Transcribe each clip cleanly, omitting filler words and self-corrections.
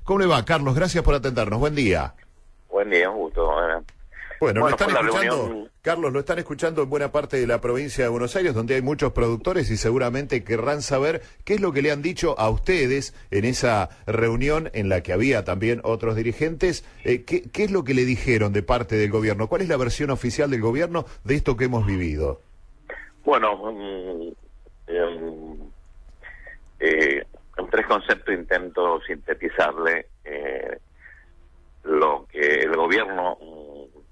¿Cómo le va, Carlos? Gracias por atendernos. Buen día. Buen día, un gusto. Bueno, lo están escuchando, reunión... Carlos, lo están escuchando en buena parte de la provincia de Buenos Aires, donde hay muchos productores y seguramente querrán saber qué es lo que le han dicho a ustedes en esa reunión en la que había también otros dirigentes. ¿Qué es lo que le dijeron de parte del gobierno? ¿Cuál es la versión oficial del gobierno de esto que hemos vivido? Bueno, en tres conceptos intento sintetizarle lo que el gobierno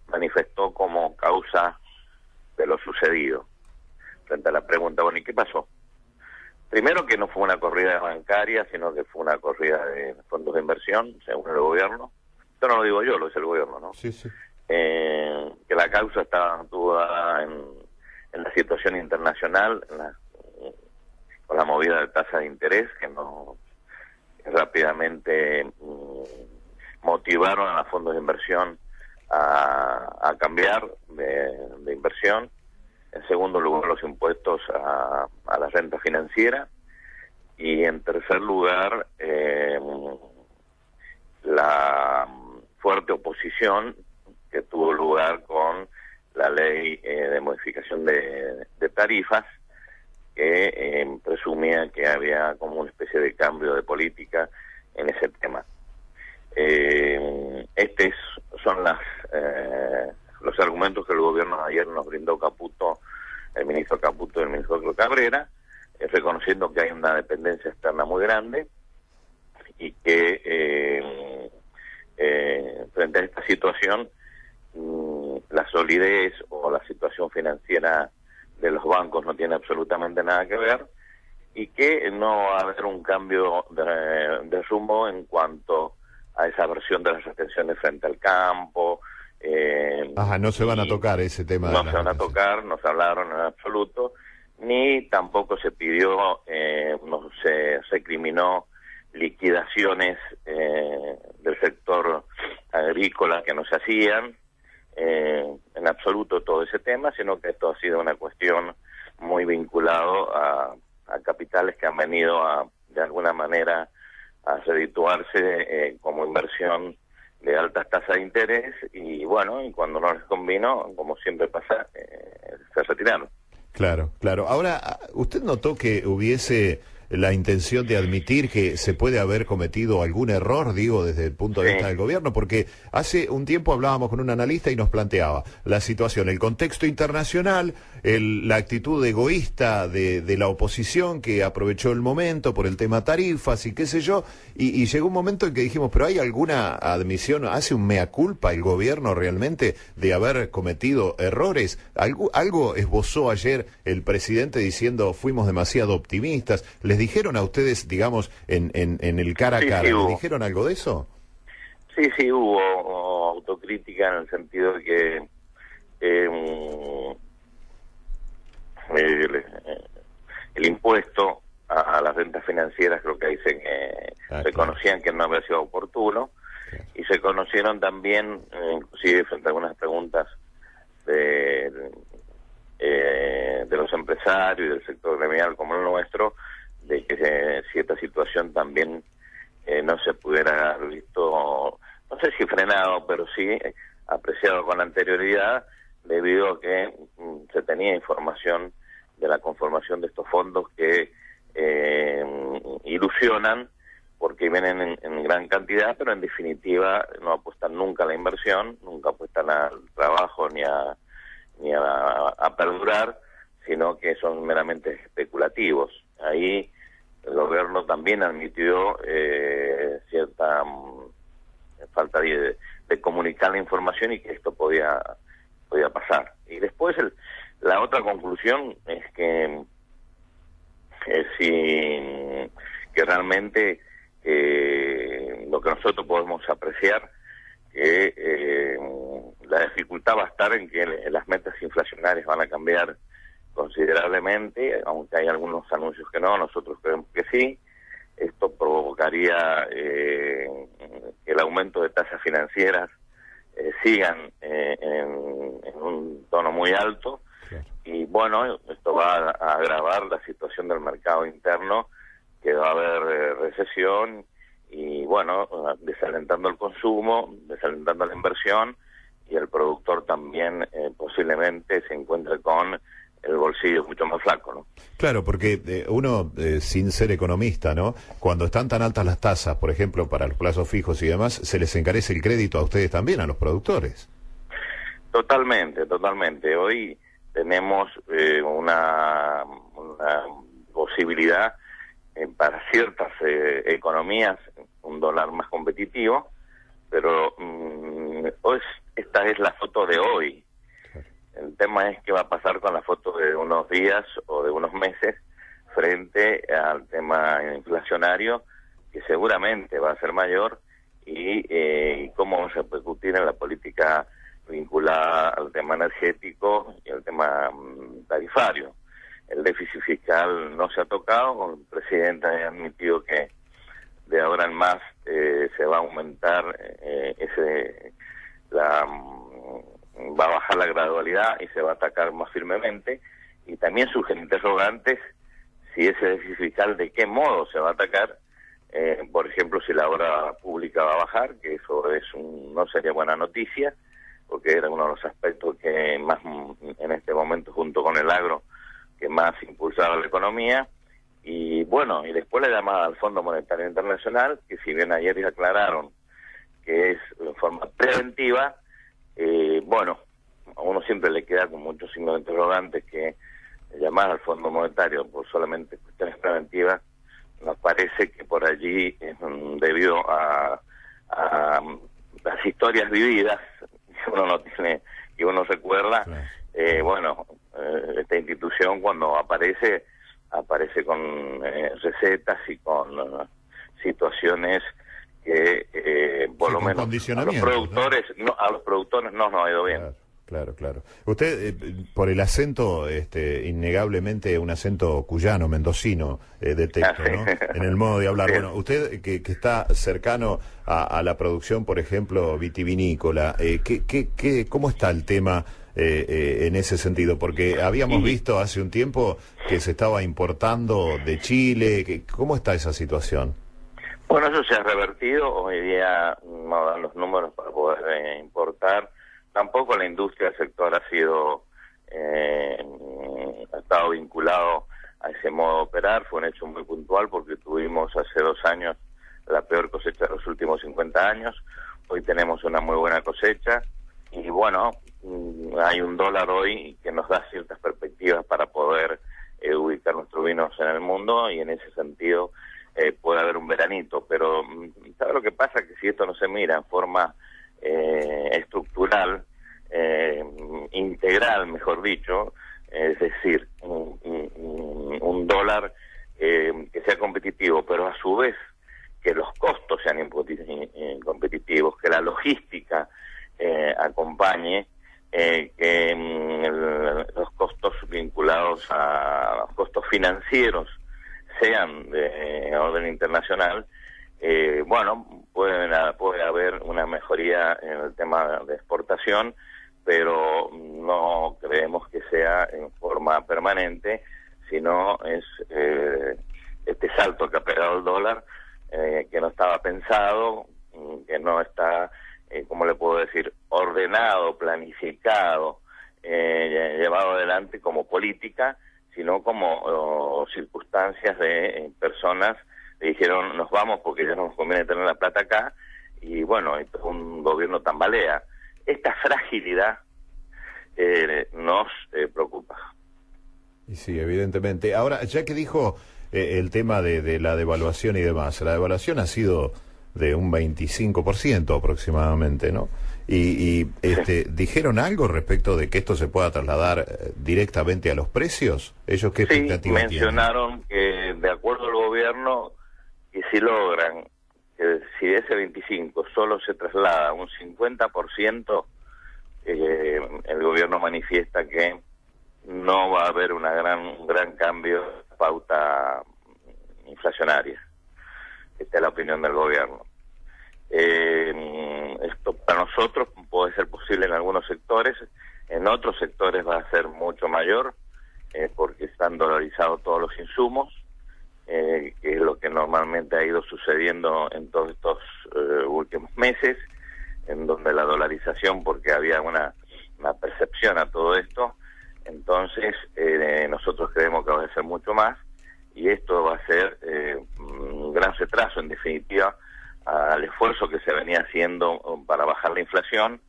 manifestó como causa de lo sucedido. Frente a la pregunta, bueno, ¿y qué pasó? Primero, que no fue una corrida bancaria, sino que fue una corrida de fondos de inversión, según el gobierno. Esto no lo digo yo, lo dice el gobierno, ¿no? Sí, sí. Que la causa estaba actuada en la situación internacional, con la movida de tasa de interés, que rápidamente motivaron a los fondos de inversión a cambiar de inversión. En segundo lugar, los impuestos a la renta financiera. Y en tercer lugar, la fuerte oposición que tuvo lugar con la ley de modificación de tarifas, que presumía que había como una especie de cambio de política en ese tema. Estos son los argumentos que el gobierno ayer nos brindó el ministro Caputo y el ministro Cabrera, reconociendo que hay una dependencia externa muy grande y que frente a esta situación la solidez o la situación financiera de los bancos no tiene absolutamente nada que ver y que no va a haber un cambio de rumbo en cuanto a esa versión de las retenciones frente al campo. No se van a tocar ese tema. No se van a tocar, no se hablaron en absoluto, ni tampoco se pidió, no se recriminó liquidaciones del sector agrícola que no se hacían, en absoluto todo ese tema, sino que esto ha sido una cuestión muy vinculado a capitales que han venido de alguna manera a redituarse como inversión de altas tasas de interés y bueno, y cuando no les convino, como siempre pasa, se retiraron. Claro, claro. Ahora, ¿usted notó que hubiese la intención de admitir que se puede haber cometido algún error, digo, desde el punto de vista del gobierno? Porque hace un tiempo hablábamos con un analista y nos planteaba la situación, el contexto internacional, la actitud egoísta de la oposición que aprovechó el momento por el tema tarifas y qué sé yo, y llegó un momento en que dijimos, pero ¿hay alguna admisión, hace un mea culpa el gobierno realmente de haber cometido errores? Algo esbozó ayer el presidente diciendo fuimos demasiado optimistas. ¿Les dijeron a ustedes, digamos, en el cara a cara, sí, ¿les dijeron algo de eso? Sí, hubo autocrítica en el sentido de que el impuesto a las rentas financieras, creo que dicen reconocían que no había sido oportuno, y se conocieron también, inclusive frente a algunas preguntas de los empresarios y del sector gremial como el nuestro, de que si esta situación también no se pudiera haber visto, no sé si frenado, pero sí apreciado con anterioridad, debido a que se tenía información de la conformación de estos fondos que ilusionan porque vienen en gran cantidad, pero en definitiva no apuestan nunca a la inversión, nunca apuestan al trabajo ni a perdurar, sino que son meramente especulativos. Ahí el gobierno también admitió cierta falta de comunicar la información y que esto podía pasar. Y después la otra conclusión es que que realmente lo que nosotros podemos apreciar que la dificultad va a estar en que las metas inflacionarias van a cambiar considerablemente, aunque hay algunos anuncios que no, nosotros creemos que sí. Esto provocaría que el aumento de tasas financieras sigan en un tono muy alto, y bueno, esto va a agravar la situación del mercado interno, que va a haber recesión y bueno, desalentando el consumo, desalentando la inversión, y el productor también posiblemente se encuentre con el bolsillo mucho más flaco, ¿no? Claro, porque uno, sin ser economista, ¿no? Cuando están tan altas las tasas, por ejemplo, para los plazos fijos y demás, se les encarece el crédito a ustedes también, a los productores. Totalmente, totalmente. Hoy tenemos una posibilidad para ciertas economías, un dólar más competitivo, pero esta es la foto de hoy. El tema es qué va a pasar con la foto de unos días o de unos meses frente al tema inflacionario, que seguramente va a ser mayor, y cómo vamos a repercutir en la política vinculada al tema energético y al tema tarifario. El déficit fiscal no se ha tocado, el presidente ha admitido que de ahora en más se va a aumentar va a bajar la gradualidad y se va a atacar más firmemente, y también surgen interrogantes si ese déficit fiscal de qué modo se va a atacar, por ejemplo, si la obra pública va a bajar, que eso no sería buena noticia, porque era uno de los aspectos que más en este momento, junto con el agro, que más impulsaba la economía. Y bueno, y después la llamada al Fondo Monetario Internacional, que si bien ayer ya aclararon que es en forma preventiva, bueno, a uno siempre le queda con muchos signos de interrogantes que llamar al Fondo Monetario por solamente cuestiones preventivas, nos parece que por allí, debido a las historias vividas que uno no tiene, que uno recuerda, claro. Bueno, esta institución cuando aparece con recetas y con situaciones que por lo menos a los productores no nos ha ido bien. Claro. Usted, por el acento, innegablemente un acento cuyano, mendocino, detecto, ¿no? En el modo de hablar. Sí. Bueno, usted que está cercano a la producción, por ejemplo, vitivinícola, ¿cómo está el tema en ese sentido? Porque habíamos visto hace un tiempo que se estaba importando de Chile. ¿Cómo está esa situación? Bueno, eso se ha revertido. Hoy día no dan los números para poder importar. Tampoco la industria del sector ha estado vinculado a ese modo de operar. Fue un hecho muy puntual porque tuvimos hace 2 años la peor cosecha de los últimos 50 años. Hoy tenemos una muy buena cosecha y bueno, hay un dólar hoy que nos da ciertas perspectivas para poder ubicar nuestros vinos en el mundo, y en ese sentido puede haber un veranito. Pero ¿sabe lo que pasa? Que si esto no se mira en forma estructural, integral, mejor dicho, es decir, un dólar que sea competitivo, pero a su vez que los costos sean competitivos, que la logística acompañe, que los costos vinculados a los costos financieros sean de orden internacional. Bueno, puede haber una mejoría en el tema de exportación, pero no creemos que sea en forma permanente, sino es este salto que ha pegado el dólar, que no estaba pensado, que no está, ¿cómo le puedo decir?, ordenado, planificado, llevado adelante como política, sino como circunstancias de personas le dijeron nos vamos porque ya no nos conviene tener la plata acá, y bueno, un gobierno tambalea. Esta fragilidad nos preocupa. Y sí, evidentemente. Ahora, ya que dijo el tema de la devaluación y demás, la devaluación ha sido de un 25% aproximadamente, ¿no? Y ¿dijeron algo respecto de que esto se pueda trasladar directamente a los precios? ¿Ellos qué expectativas mencionaron que de acuerdo al gobierno, que si logran, que si de ese 25 solo se traslada un 50%, el gobierno manifiesta que no va a haber un gran cambio de pauta inflacionaria. Esta es la opinión del gobierno. Esto para nosotros puede ser posible en algunos sectores, en otros sectores va a ser mucho mayor, porque están dolarizados todos los insumos, que es lo que normalmente ha ido sucediendo en todos estos últimos meses, en donde la dolarización, porque había una percepción a todo esto, entonces nosotros creemos que va a ser mucho más, y esto va a ser un gran retraso, en definitiva, al esfuerzo que se venía haciendo para bajar la inflación,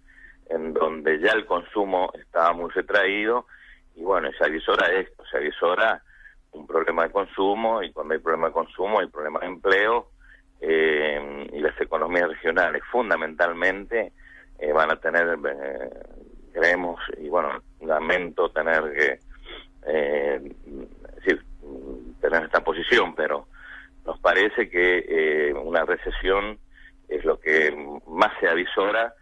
en donde ya el consumo estaba muy retraído, y bueno, se avisora esto, se avisora un problema de consumo, y cuando hay problema de consumo hay problema de empleo, y las economías regionales fundamentalmente van a tener, creemos, y bueno, lamento tener que tener esta posición, pero nos parece que una recesión es lo que más se avisora,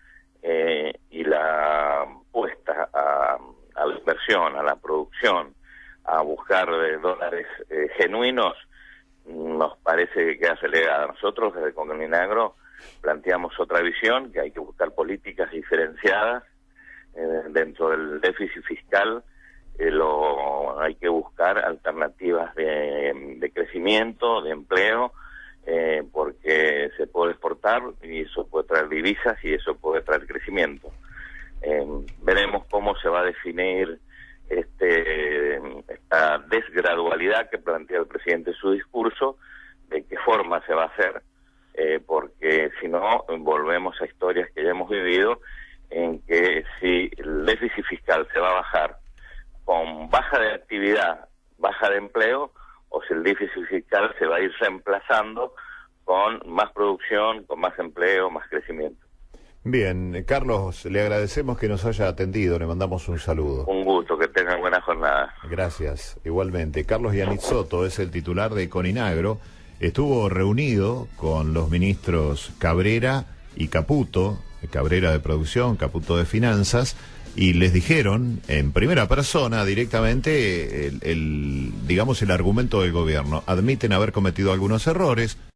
y la puesta a la inversión, a la producción, a buscar dólares genuinos, nos parece que queda relegada. Nosotros desde Cominagro planteamos otra visión, que hay que buscar políticas diferenciadas dentro del déficit fiscal. Hay que buscar alternativas de crecimiento, de empleo, porque se puede exportar y eso puede traer divisas y eso puede traer crecimiento. Veremos cómo se va a definir esta desgradualidad que plantea el presidente en su discurso, de qué forma se va a hacer, porque si no volvemos a historias que ya hemos vivido, en que si el déficit fiscal se va a bajar con baja de actividad, baja de empleo, o si el déficit fiscal se va a ir reemplazando con más producción, con más empleo, más crecimiento. Bien, Carlos, le agradecemos que nos haya atendido, le mandamos un saludo. Un gusto, que tengan buena jornada. Gracias, igualmente. Carlos Iannizotto es el titular de Coninagro, estuvo reunido con los ministros Cabrera y Caputo, Cabrera de Producción, Caputo de Finanzas, y les dijeron en primera persona directamente digamos el argumento del gobierno. Admiten haber cometido algunos errores.